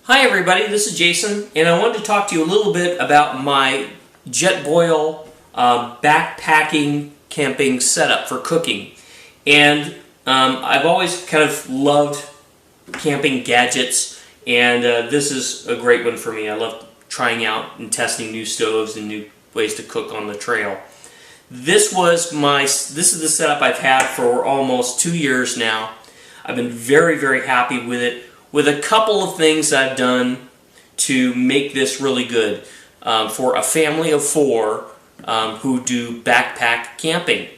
Hi everybody, this is Jason, and I wanted to talk to you a little bit about my Jetboil backpacking camping setup for cooking. And I've always kind of loved camping gadgets, and this is a great one for me. I love trying out and testing new stoves and new ways to cook on the trail. This is the setup I've had for almost 2 years now. I've been very, very happy with it, with a couple of things I've done to make this really good for a family of 4 who do backpack camping.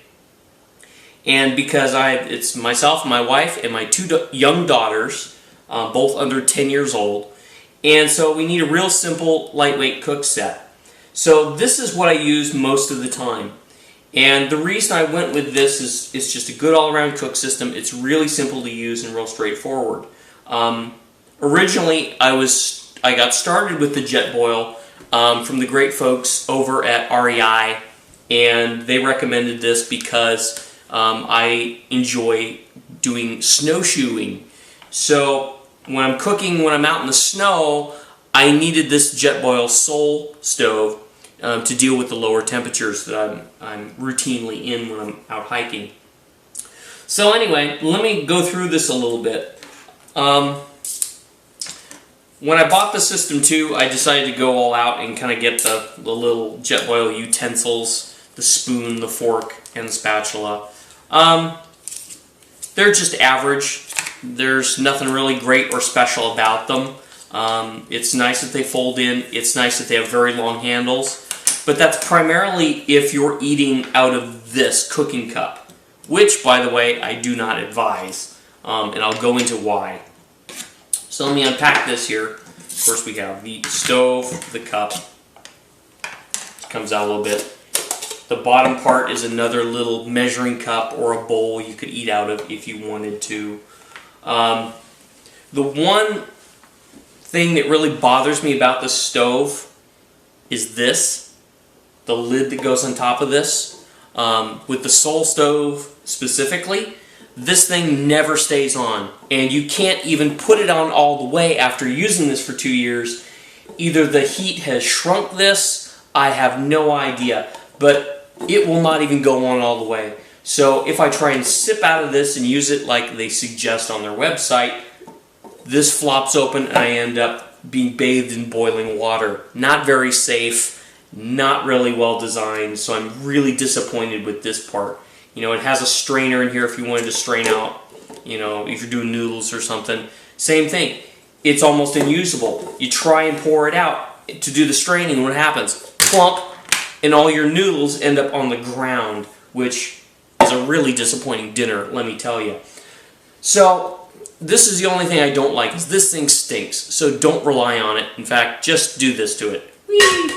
And because it's myself, my wife, and my 2 young daughters, both under 10 years old, and so we need a real simple, lightweight cook set. So this is what I use most of the time. And the reason I went with this is it's just a good all-around cook system. It's really simple to use and real straightforward. Originally, I got started with the Jetboil from the great folks over at REI, and they recommended this because I enjoy doing snowshoeing. So when I'm cooking, when I'm out in the snow, I needed this Jetboil Soul stove to deal with the lower temperatures that I'm routinely in when I'm out hiking. So anyway, let me go through this a little bit. When I bought the system too, I decided to go all out and kind of get the little Jetboil utensils, the spoon, the fork, and the spatula. They're just average. There's nothing really great or special about them. It's nice that they fold in. It's nice that they have very long handles. But that's primarily if you're eating out of this cooking cup, which, by the way, I do not advise. And I'll go into why. So let me unpack this here. Of course, we have the stove, the cup. It comes out a little bit. The bottom part is another little measuring cup or a bowl you could eat out of if you wanted to. The one thing that really bothers me about the stove is this, the lid that goes on top of this. With the Soul stove specifically, this thing never stays on, and you can't even put it on all the way after using this for 2 years. Either the heat has shrunk this, I have no idea, but it will not even go on all the way. So if I try and sip out of this and use it like they suggest on their website, this flops open and I end up being bathed in boiling water. Not very safe, not really well designed, so I'm really disappointed with this part. You know, it has a strainer in here if you wanted to strain out, you know, if you're doing noodles or something. Same thing. It's almost unusable. You try and pour it out to do the straining, what happens? Plump, and all your noodles end up on the ground, which is a really disappointing dinner, let me tell you. So, this is the only thing I don't like, is this thing stinks, so don't rely on it. In fact, just do this to it. Whee!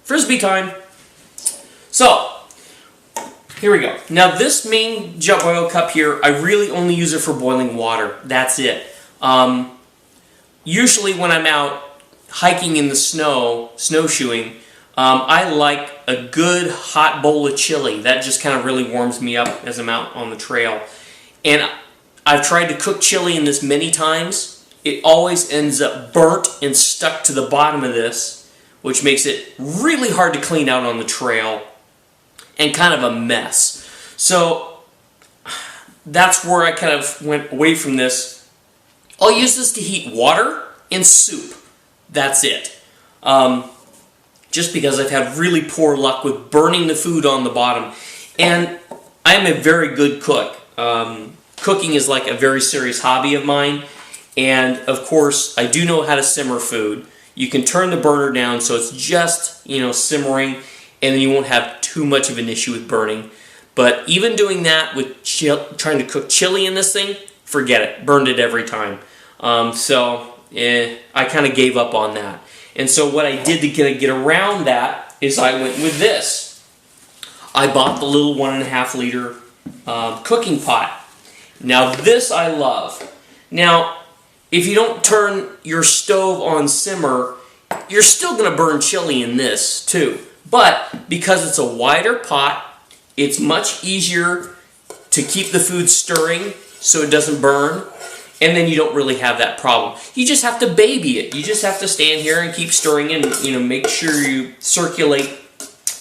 Frisbee time! So, here we go. Now this main Jetboil cup here, I really only use it for boiling water. That's it. Usually when I'm out hiking in the snow, snowshoeing, I like a good hot bowl of chili. That just kind of really warms me up as I'm out on the trail. And I've tried to cook chili in this many times. It always ends up burnt and stuck to the bottom of this, which makes it really hard to clean out on the trail and kind of a mess. So that's where I kind of went away from this. I'll use this to heat water and soup. That's it. Just because I've had really poor luck with burning the food on the bottom. And I am a very good cook. Cooking is like a very serious hobby of mine. And of course, I do know how to simmer food. You can turn the burner down so it's just, you know, simmering, and then you won't have too much of an issue with burning. But even doing that with trying to cook chili in this thing, forget it. Burned it every time. I kind of gave up on that. And so what I did to get around that is I went with this. I bought the little 1.5 liter cooking pot. Now this I love. Now, if you don't turn your stove on simmer, you're still going to burn chili in this too. But because it's a wider pot, it's much easier to keep the food stirring so it doesn't burn. and then you don't really have that problem. You just have to baby it. You just have to stand here and keep stirring and, you know, make sure you circulate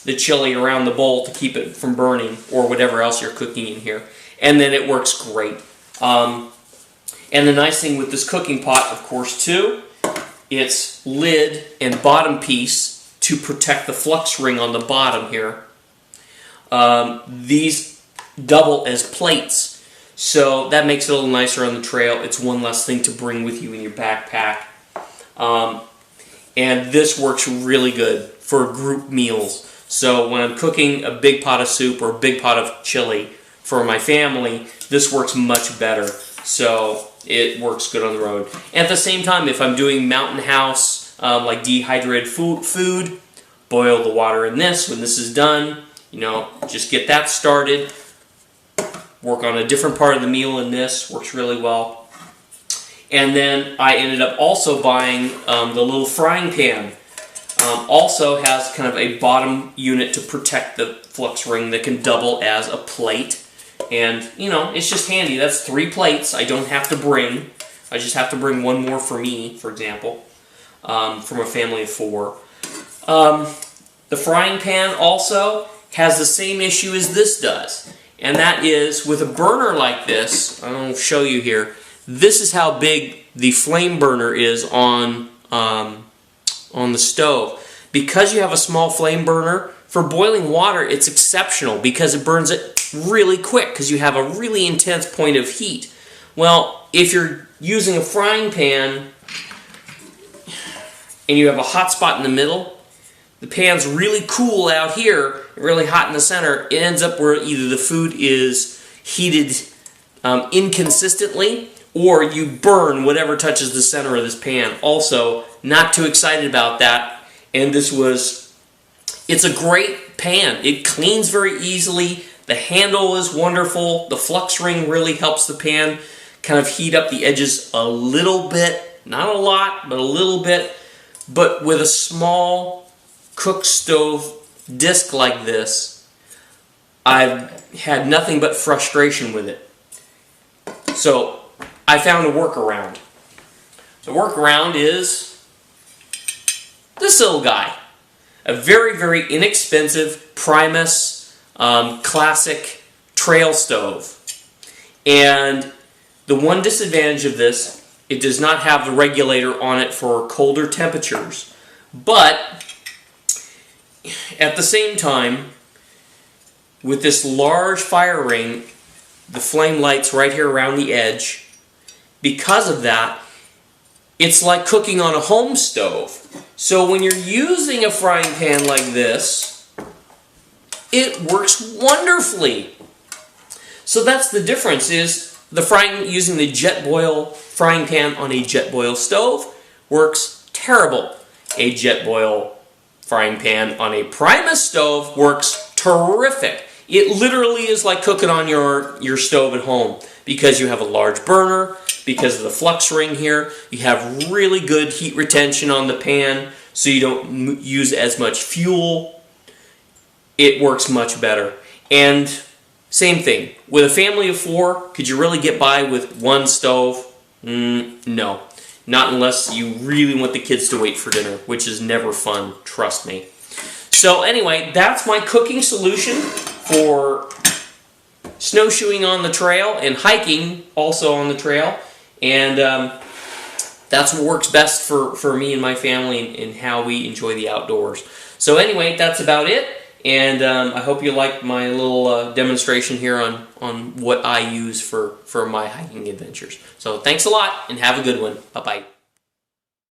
the chili around the bowl to keep it from burning or whatever else you're cooking in here. And then it works great. And the nice thing with this cooking pot, of course, too, its lid and bottom piece to protect the flux ring on the bottom here. These double as plates, so that makes it a little nicer on the trail. It's one less thing to bring with you in your backpack. And this works really good for group meals. So when I'm cooking a big pot of soup or a big pot of chili for my family, this works much better. So it works good on the road. And at the same time, if I'm doing mountain house, like dehydrated food, boil the water in this. When this is done, you know, just get that started. Work on a different part of the meal in this. Works really well. And then I ended up also buying the little frying pan. Also has kind of a bottom unit to protect the flux ring that can double as a plate. And, you know, it's just handy. That's 3 plates I don't have to bring. I just have to bring one more for me, for example, from a family of 4. The frying pan also has the same issue as this does. And that is, with a burner like this, I'll show you here, this is how big the flame burner is on the stove. Because you have a small flame burner, for boiling water it's exceptional because it burns it really quick because you have a really intense point of heat. Well, if you're using a frying pan and you have a hot spot in the middle, the pan's really cool out here, really hot in the center, it ends up where either the food is heated inconsistently or you burn whatever touches the center of this pan. Also, not too excited about that. And it's a great pan. It cleans very easily. The handle is wonderful. The flux ring really helps the pan kind of heat up the edges a little bit. Not a lot, but a little bit. But with a small cook stove disc like this, I've had nothing but frustration with it. So I found a workaround. The workaround is this little guy. A very, very inexpensive Primus classic trail stove. And the one disadvantage of this, it does not have the regulator on it for colder temperatures. But at the same time, with this large fire ring, the flame lights right here around the edge, because of that, it's like cooking on a home stove. So when you're using a frying pan like this, it works wonderfully. So that's the difference, is using the Jetboil frying pan on a Jetboil stove works terrible. A Jetboil frying pan on a Primus stove works terrific. It literally is like cooking on your stove at home because you have a large burner, because of the flux ring here. You have really good heat retention on the pan so you don't use as much fuel. It works much better. And same thing, with a family of 4, could you really get by with one stove? No. Not unless you really want the kids to wait for dinner, which is never fun, trust me. So anyway, that's my cooking solution for snowshoeing on the trail and hiking also on the trail. And that's what works best for me and my family and how we enjoy the outdoors. So anyway, that's about it. And I hope you liked my little demonstration here on what I use for my hiking adventures. So thanks a lot and have a good one. Bye-bye.